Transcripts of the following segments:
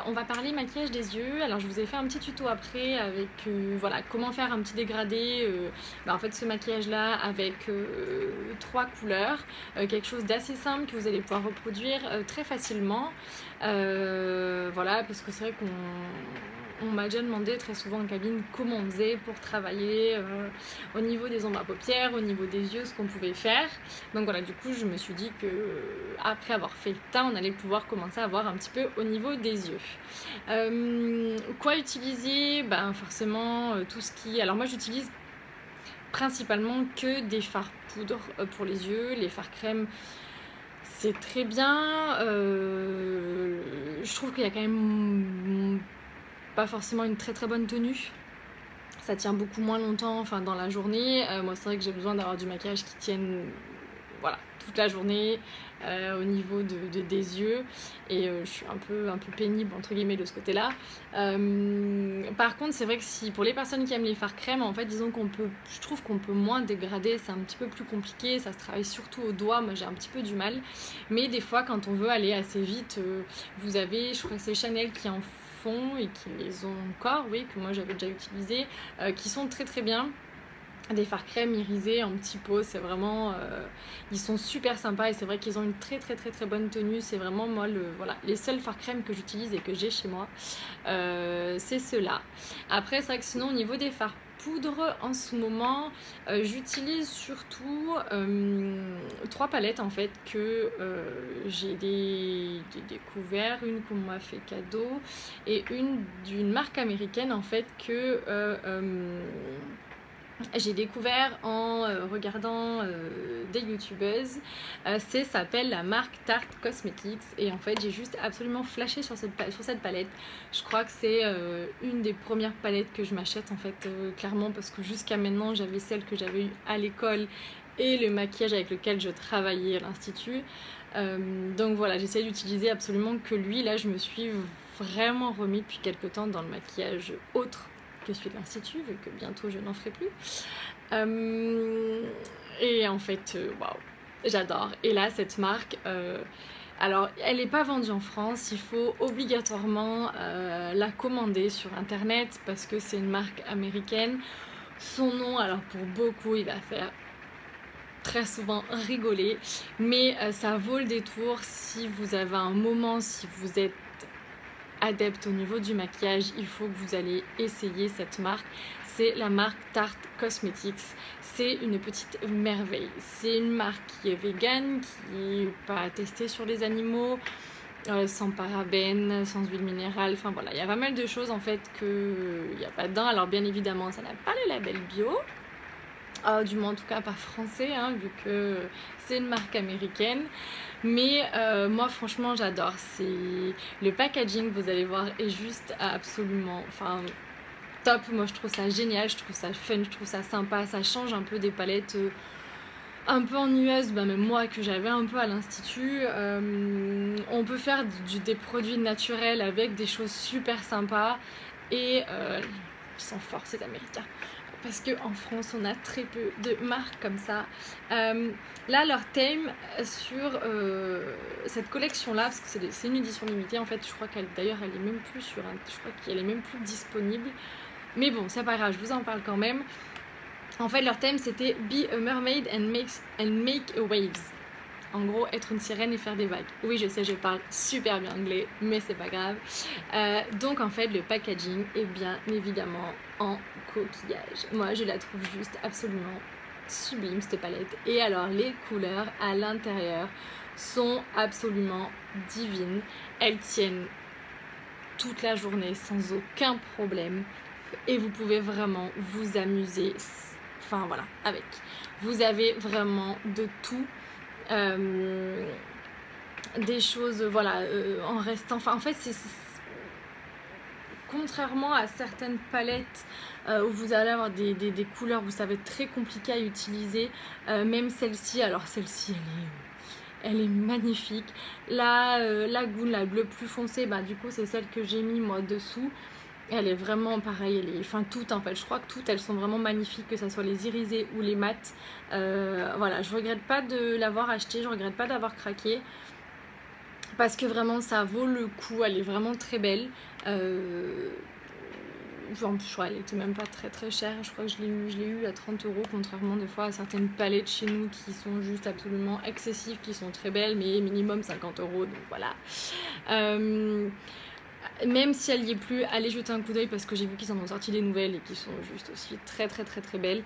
on va parler maquillage des yeux. Alors je vous ai fait un petit tuto après avec voilà, comment faire un petit dégradé. En fait ce maquillage là avec 3 couleurs, quelque chose d'assez simple que vous allez pouvoir reproduire très facilement. Voilà, parce que c'est vrai qu'on m'a déjà demandé très souvent en cabine comment on faisait pour travailler au niveau des ombres à paupières, au niveau des yeux, ce qu'on pouvait faire. Donc voilà, du coup je me suis dit que après avoir fait le teint, on allait pouvoir commencer à voir un petit peu au niveau des yeux. Quoi utiliser? Forcément tout ce qui... Alors moi j'utilise principalement que des fards poudre pour les yeux. Les fards crème c'est très bien. Je trouve qu'il y a quand même pas forcément une très bonne tenue. Ça tient beaucoup moins longtemps dans la journée. Moi c'est vrai que j'ai besoin d'avoir du maquillage qui tienne voilà, toute la journée au niveau des yeux, et je suis un peu pénible entre guillemets de ce côté là. Par contre c'est vrai que si pour les personnes qui aiment les fards crème, en fait disons je trouve qu'on peut moins dégrader, c'est un petit peu plus compliqué, ça se travaille surtout au doigt, moi j'ai un petit peu du mal, mais des fois quand on veut aller assez vite, vous avez, je crois que c'est Chanel qui en font et qui les ont encore, oui, que moi j'avais déjà utilisé, qui sont très bien. Des fards crème irisés en petits pots, c'est vraiment ils sont super sympas, et c'est vrai qu'ils ont une très bonne tenue. C'est vraiment moi voilà, les seuls fards crème que j'utilise et que j'ai chez moi, c'est ceux-là. Après c'est vrai que sinon au niveau des fards poudre en ce moment, j'utilise surtout 3 palettes en fait que j'ai découvert, une qu'on m'a fait cadeau et une d'une marque américaine en fait que j'ai découvert en regardant des youtubeuses. Ça s'appelle la marque Tarte Cosmetics, et en fait j'ai juste absolument flashé sur cette palette. Je crois que c'est une des premières palettes que je m'achète en fait, clairement, parce que jusqu'à maintenant j'avais celle que j'avais eue à l'école et le maquillage avec lequel je travaillais à l'institut. Donc voilà, j'essaie d'utiliser absolument que lui. Là je me suis vraiment remis depuis quelques temps dans le maquillage autre que celui de l'institut, vu que bientôt je n'en ferai plus. Et en fait, waouh, j'adore. Et là, cette marque, alors elle n'est pas vendue en France, il faut obligatoirement la commander sur internet parce que c'est une marque américaine. Son nom, alors pour beaucoup, il va faire très souvent rigoler, mais ça vaut le détour si vous avez un moment, si vous êtes adepte au niveau du maquillage, il faut que vous allez essayer cette marque. C'est la marque Tarte Cosmetics. C'est une petite merveille. C'est une marque qui est vegan, qui n'est pas testée sur les animaux, sans parabènes, sans huile minérale. Enfin voilà, il y a pas mal de choses en fait qu'il n'y a pas dedans. Alors bien évidemment, ça n'a pas le label bio. Du moins en tout cas pas français, hein, vu que c'est une marque américaine. Mais moi franchement j'adore. Le packaging, vous allez voir, est juste absolument top. Moi je trouve ça génial, je trouve ça fun, je trouve ça sympa. Ça change un peu des palettes un peu ennuyeuses, même moi que j'avais un peu à l'institut. On peut faire des produits naturels avec des choses super sympas, et ils sont forts ces américains, parce qu'en France on a très peu de marques comme ça. Là leur thème sur cette collection là, parce que c'est une édition limitée en fait, je crois qu'elle d'ailleurs elle est même plus je crois qu'elle est même plus disponible, mais bon c'est pas grave, je vous en parle quand même. En fait leur thème c'était Be a mermaid and make a waves. En gros, être une sirène et faire des vagues. Oui, je sais, je parle super bien anglais, mais c'est pas grave. Donc en fait, le packaging est bien évidemment en coquillage. Moi, je la trouve juste absolument sublime, cette palette. Et alors, les couleurs à l'intérieur sont absolument divines. Elles tiennent toute la journée sans aucun problème. Et vous pouvez vraiment vous amuser, voilà, avec. Vous avez vraiment de tout. Des choses, voilà, en restant, en fait c'est contrairement à certaines palettes où vous allez avoir des couleurs, vous savez, très compliquées à utiliser, même celle-ci, alors celle-ci elle est magnifique. La Goût, la bleue plus foncée, du coup c'est celle que j'ai mis moi dessous. Elle est vraiment pareille, toutes en fait, je crois que toutes elles sont vraiment magnifiques, que ce soit les irisées ou les mates. Voilà, je regrette pas de l'avoir acheté, je regrette pas d'avoir craqué. parce que vraiment ça vaut le coup, elle est vraiment très belle. En plus, je crois qu'elle était même pas très très chère. Je crois que je l'ai eu à 30 euros, contrairement des fois à certaines palettes chez nous qui sont juste absolument excessives, qui sont très belles, mais minimum 50 euros. Donc voilà. Même si elle y est plus, allez jeter un coup d'œil parce que j'ai vu qu'ils en ont sorti des nouvelles et qui sont juste aussi très très très très belles.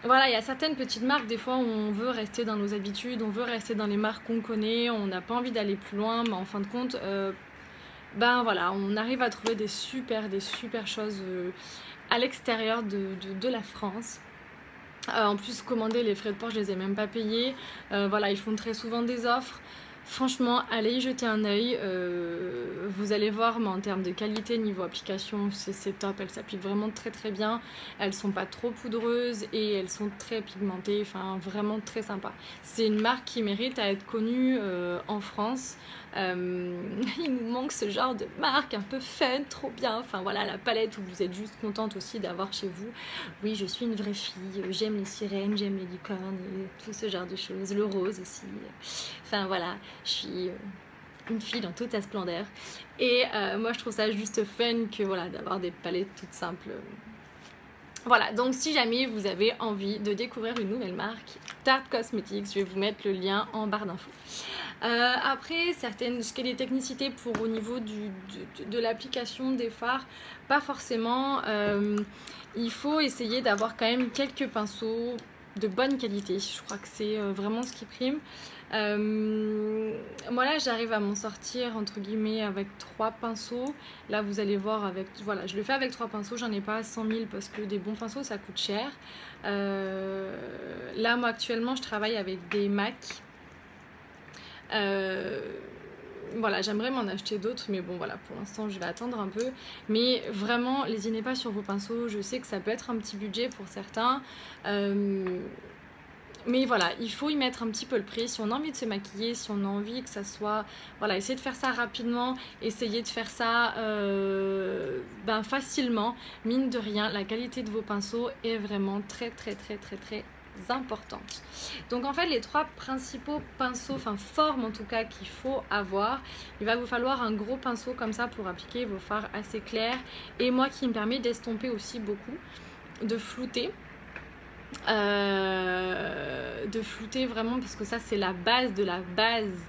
Voilà, il y a certaines petites marques, des fois, où on veut rester dans nos habitudes, on veut rester dans les marques qu'on connaît, on n'a pas envie d'aller plus loin, mais en fin de compte, ben voilà, on arrive à trouver des super choses à l'extérieur de la France. En plus, commander les frais de port, je les ai même pas payés. Voilà, ils font très souvent des offres. Franchement, allez y jeter un œil. Vous allez voir, mais en termes de qualité, niveau application, c'est top. Elles s'appliquent vraiment très très bien. Elles sont pas trop poudreuses et elles sont très pigmentées. Enfin, vraiment très sympa. C'est une marque qui mérite à être connue en France. Il nous manque ce genre de marque un peu fun, trop bien. Enfin voilà, la palette où vous êtes juste contente aussi d'avoir chez vous. Oui, je suis une vraie fille, j'aime les sirènes, j'aime les licornes, et tout ce genre de choses. Le rose aussi. Enfin voilà, je suis une fille dans toute sa splendeur. Et moi je trouve ça juste fun que voilà, d'avoir des palettes toutes simples. Voilà, donc si jamais vous avez envie de découvrir une nouvelle marque, Tarte Cosmetics, je vais vous mettre le lien en barre d'infos. Après, des technicités pour au niveau de l'application des fards, pas forcément. Il faut essayer d'avoir quand même quelques pinceaux de bonne qualité. Je crois que c'est vraiment ce qui prime. Moi là j'arrive à m'en sortir entre guillemets avec 3 pinceaux. Là vous allez voir avec, voilà, je le fais avec 3 pinceaux, j'en ai pas 100 000 parce que des bons pinceaux ça coûte cher. Là moi actuellement je travaille avec des MAC. Voilà, j'aimerais m'en acheter d'autres, mais bon voilà, pour l'instant je vais attendre un peu. Mais vraiment, lésinez pas sur vos pinceaux, je sais que ça peut être un petit budget pour certains. Mais voilà, il faut y mettre un petit peu le prix. Si on a envie de se maquiller, si on a envie que ça soit... Voilà, essayez de faire ça rapidement. Essayez de faire ça facilement. Mine de rien, la qualité de vos pinceaux est vraiment très importante. Donc en fait, les 3 principaux pinceaux, enfin formes en tout cas qu'il faut avoir, il va vous falloir un gros pinceau comme ça pour appliquer vos fards assez clairs. Et moi qui me permet d'estomper aussi beaucoup, de flouter. Vraiment parce que ça c'est la base de la base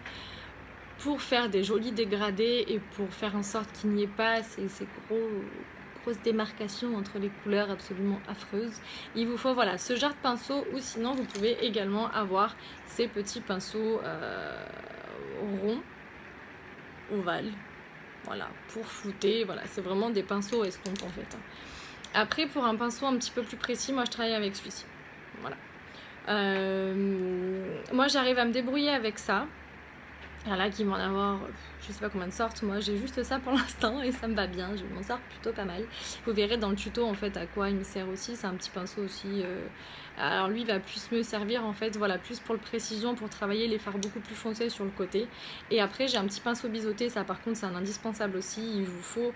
pour faire des jolis dégradés et pour faire en sorte qu'il n'y ait pas ces grosses démarcations entre les couleurs absolument affreuses. Il vous faut voilà ce genre de pinceau, ou sinon vous pouvez également avoir ces petits pinceaux ronds, ovales, voilà, pour flouter. Voilà, c'est vraiment des pinceaux estompes en fait. Après, pour un pinceau un petit peu plus précis, moi je travaille avec celui-ci. Voilà. Moi j'arrive à me débrouiller avec ça. Voilà, qui vont en avoir je sais pas combien de sortes. Moi j'ai juste ça pour l'instant et ça me va bien. Je m'en sors plutôt pas mal. Vous verrez dans le tuto en fait à quoi il me sert aussi. C'est un petit pinceau aussi. Alors lui il va plus me servir en fait, voilà, plus pour le précision, pour travailler les fards beaucoup plus foncés sur le côté. Et après j'ai un petit pinceau biseauté. Ça par contre c'est un indispensable aussi. Il vous faut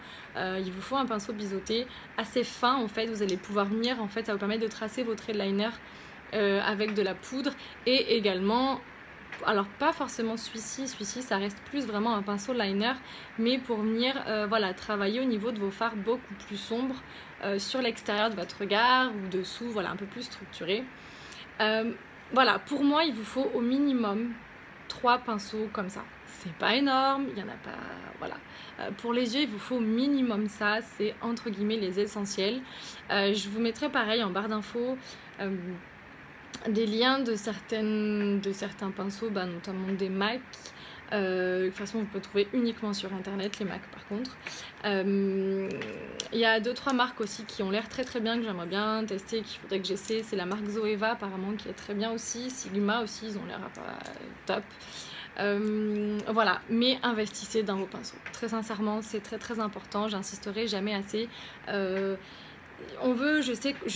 un pinceau biseauté assez fin en fait. Vous allez pouvoir venir en fait, ça va vous permettre de tracer vos traits de liner avec de la poudre. Et également, alors pas forcément celui-ci ça reste plus vraiment un pinceau liner, mais pour venir voilà, travailler au niveau de vos fards beaucoup plus sombres sur l'extérieur de votre regard ou dessous, voilà, un peu plus structuré. Voilà, pour moi il vous faut au minimum 3 pinceaux comme ça. C'est pas énorme, il y en a pas, voilà. Pour les yeux il vous faut au minimum ça, c'est entre guillemets les essentiels. Je vous mettrai pareil en barre d'infos des liens de certains pinceaux, notamment des MAC. De toute façon vous pouvez trouver uniquement sur internet les MAC par contre. Il y a 2-3 marques aussi qui ont l'air très bien, que j'aimerais bien tester, qu'il faudrait que j'essaie. C'est la marque Zoeva apparemment qui est très bien aussi. Sigma aussi, ils ont l'air top. Voilà, mais investissez dans vos pinceaux. Très sincèrement, c'est très important, j'insisterai jamais assez. Je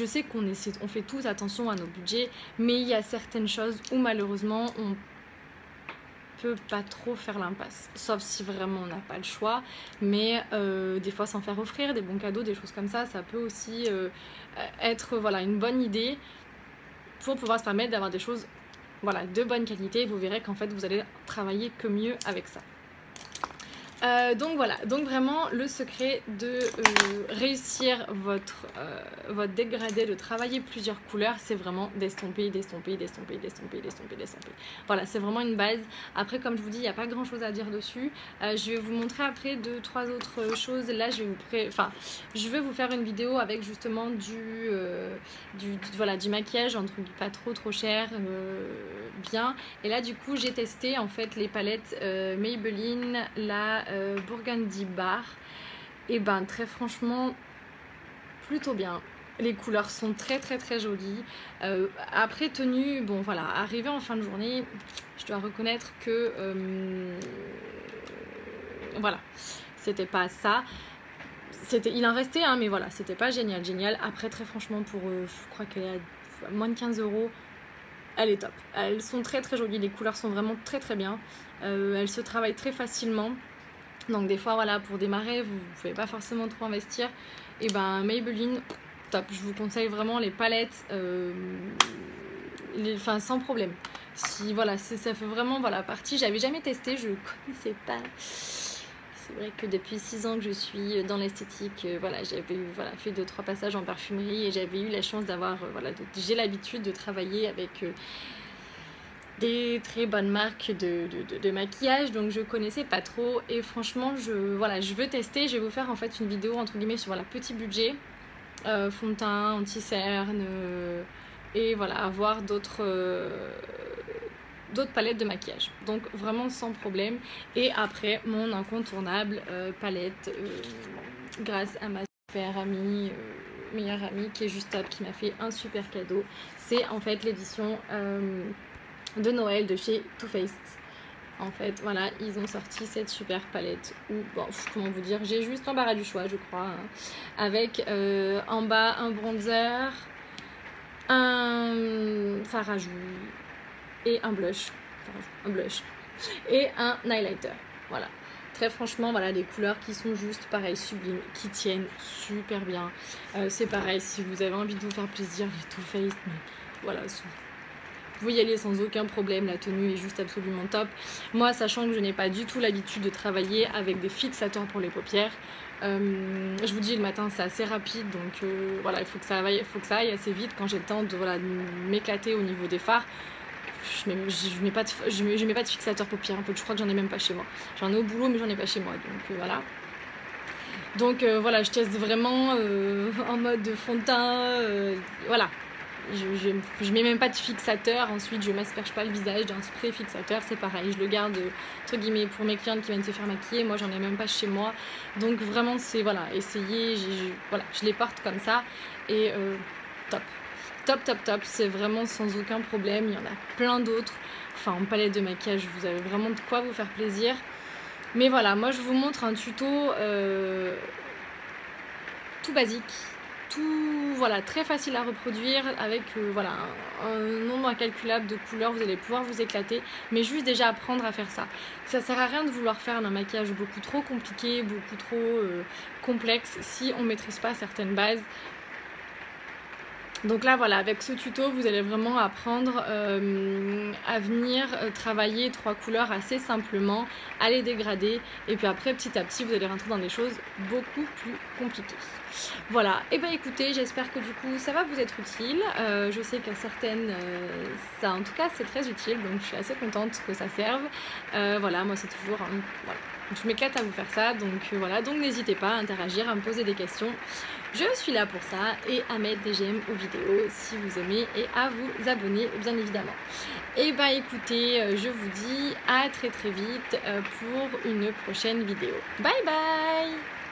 sais qu'on fait tous attention à nos budgets, mais il y a certaines choses où malheureusement on peut pas trop faire l'impasse, sauf si vraiment on n'a pas le choix. Mais des fois s'en faire offrir des bons cadeaux, des choses comme ça peut aussi être voilà, une bonne idée pour pouvoir se permettre d'avoir des choses voilà, de bonne qualité. Vous verrez qu'en fait vous allez travailler que mieux avec ça. Donc voilà, donc vraiment le secret de réussir votre dégradé, de travailler plusieurs couleurs, c'est vraiment d'estomper. Voilà, c'est vraiment une base. Après, comme je vous dis, il n'y a pas grand chose à dire dessus. Je vais vous montrer après 2-3 autres choses. Là, je vais vous faire une vidéo avec justement du maquillage, entre pas trop cher, bien. Et là, du coup, j'ai testé en fait les palettes Maybelline, la Burgundy Bar, et ben très franchement plutôt bien. Les couleurs sont très jolies. Après tenue, bon voilà, arrivé en fin de journée, je dois reconnaître que voilà, c'était pas ça. Il en restait un, mais voilà, c'était pas génial. Après, très franchement, pour je crois qu'elle est à moins de 15 €, elle est top. Elles sont très jolies, les couleurs sont vraiment très bien. Elles se travaillent très facilement. Donc des fois, voilà, pour démarrer, vous ne pouvez pas forcément trop investir. Et ben Maybelline, top. Je vous conseille vraiment les palettes, sans problème. Si voilà, ça fait vraiment voilà partie. J'avais jamais testé, je connaissais pas. C'est vrai que depuis 6 ans que je suis dans l'esthétique, voilà, j'avais fait 2-3 passages en parfumerie et j'avais eu la chance d'avoir, j'ai l'habitude de travailler avec des très bonnes marques de maquillage, donc je connaissais pas trop. Et franchement, je veux tester. Je vais vous faire en fait une vidéo entre guillemets sur petit budget, fond de teint, anti-cerne, et voilà, avoir d'autres palettes de maquillage, donc vraiment sans problème. Et après, mon incontournable palette, grâce à ma super amie, meilleure amie qui est juste top, qui m'a fait un super cadeau. C'est en fait l'édition de Noël de chez Too Faced. En fait, voilà, ils ont sorti cette super palette où, bon, comment vous dire, j'ai juste l'embarras du choix, je crois, hein, avec en bas un bronzer, un fard à joues et un blush, et un highlighter. Voilà, très franchement, voilà, des couleurs qui sont juste pareil, sublimes, qui tiennent super bien. C'est pareil, si vous avez envie de vous faire plaisir, les Too Faced, mais voilà, vous pouvez y aller sans aucun problème, la tenue est juste absolument top. Moi, sachant que je n'ai pas du tout l'habitude de travailler avec des fixateurs pour les paupières, je vous dis, le matin c'est assez rapide, donc voilà, il faut que ça aille assez vite. Quand j'ai le temps de m'éclater au niveau des fards, je mets pas de fixateur paupières. En fait, je crois que j'en ai même pas chez moi. J'en ai au boulot, mais j'en ai pas chez moi, donc voilà. Donc voilà, je teste vraiment en mode fond de teint, voilà. Je mets même pas de fixateur. Ensuite, je m'asperge pas le visage d'un spray fixateur, c'est pareil, je le garde entre guillemets pour mes clientes qui viennent se faire maquiller. Moi, j'en ai même pas chez moi, donc vraiment, c'est voilà, essayez. Je les porte comme ça et top, c'est vraiment sans aucun problème. Il y en a plein d'autres, enfin en palette de maquillage, vous avez vraiment de quoi vous faire plaisir. Mais voilà, moi je vous montre un tuto tout basique, voilà, très facile à reproduire, avec voilà, un nombre incalculable de couleurs. Vous allez pouvoir vous éclater, mais juste déjà apprendre à faire ça. Ça sert à rien de vouloir faire un maquillage beaucoup trop compliqué, beaucoup trop complexe, si on maîtrise pas certaines bases. Donc là voilà, avec ce tuto vous allez vraiment apprendre à venir travailler 3 couleurs assez simplement, à les dégrader, et puis après petit à petit vous allez rentrer dans des choses beaucoup plus compliquées. Voilà, et ben écoutez, j'espère que du coup ça va vous être utile. Je sais qu'à certaines, ça en tout cas c'est très utile, donc je suis assez contente que ça serve. Voilà, moi c'est toujours voilà, je m'éclate à vous faire ça, donc voilà, donc n'hésitez pas à interagir, à me poser des questions. Je suis là pour ça, et à mettre des j'aime aux vidéos si vous aimez, et à vous abonner bien évidemment. Et bah écoutez, je vous dis à très vite pour une prochaine vidéo. Bye bye!